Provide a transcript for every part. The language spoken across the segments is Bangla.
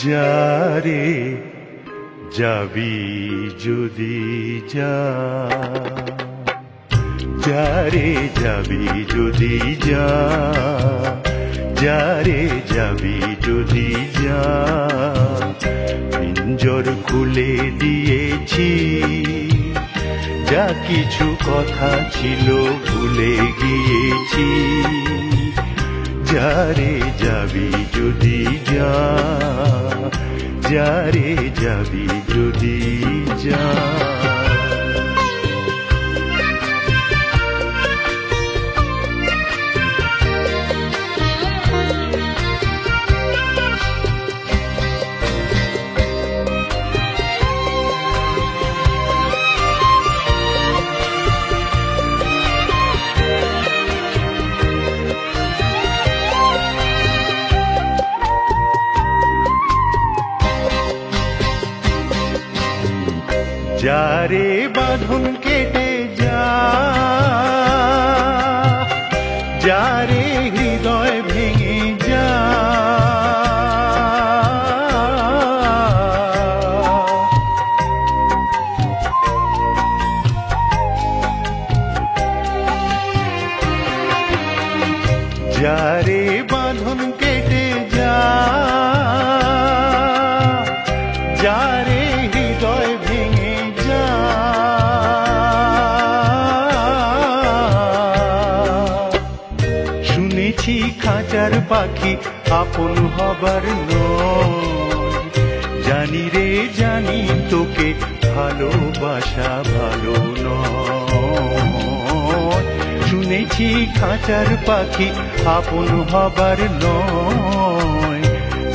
যারে যাবি যদি যা, যারে যাবি যদি যা, যারে যাবি যদি যা, পিঞ্জর খুলে দিয়েছি, যা কিছু কথা ছিল ভুলে গিয়েছি। যারে যাবি যদি যা, যারে যাবি যদি যা। যারে বাঁধন কেটে যা, যারে হৃদয় ভেঙে যা, যারে বাঁধন কেটে যা, যারে হৃদয় ভেঙে যা, শুনেছি খাঁচার পাখি আপন হবার নয়, জানি রে জানি তোকে ভালোবাসা ভালো নয়। শুনেছি খাঁচার পাখি আপন হবার নয়,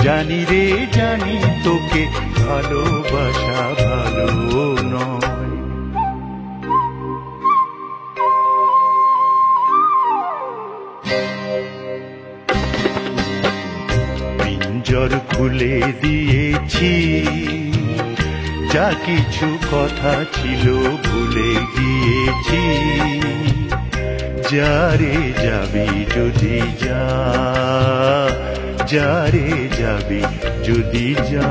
জানি রে জানি তোকে ভালোবাসা ভালো নয়। পিঞ্জর খুলে দিয়েছি, যা কিছু কথা ছিল ভুলে গিয়েছি। যারে যাবি যদি যা, যারে যাবি যদি যা।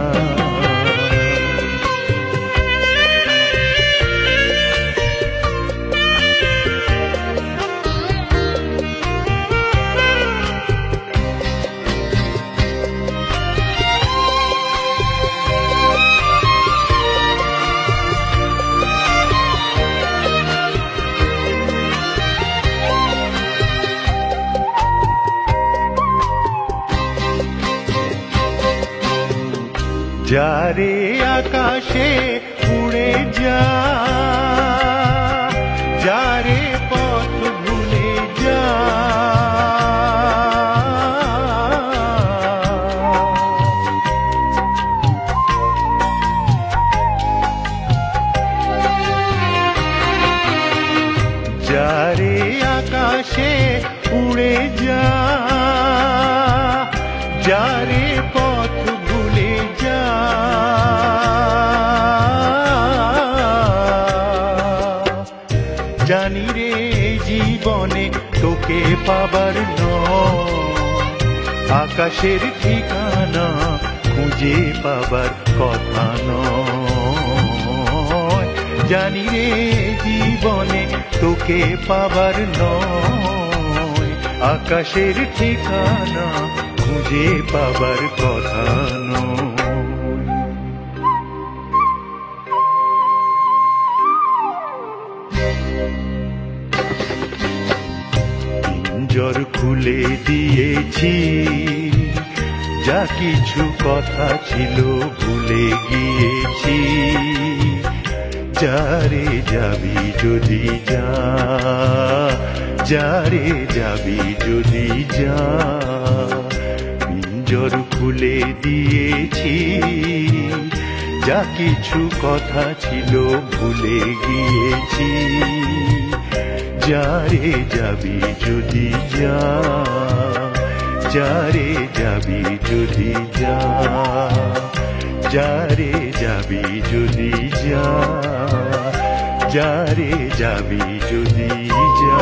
যারে আকাশে উড়ে যা, যারে পথ ভুলে যা, যারে আকাশে উড়ে যা, যারে পথ ভুলে যা, জানি রে জীবনে তোকে পাবার নয়, আকাশের ঠিকানা খুঁজে পাবার কথা নয়। জানি রে জীবনে তোকে পাবার নয়, আকাশের ঠিকানা খুঁজে পাবার কথা নয়। পিঞ্জর খুলে দিয়েছি, যা কিছু কথা ছিল ভুলে গিয়েছি। যারে যাবি যদি যা, যারে যাবি যদি যা। পিঞ্জর খুলে দিয়েছি, যা কিছু কথা ছিল ভুলে গিয়েছি। যারে যাবি যদি যা, যারে যাবি যদি যা, যারে যাবি যদি যা, যারে যাবি যদি যা।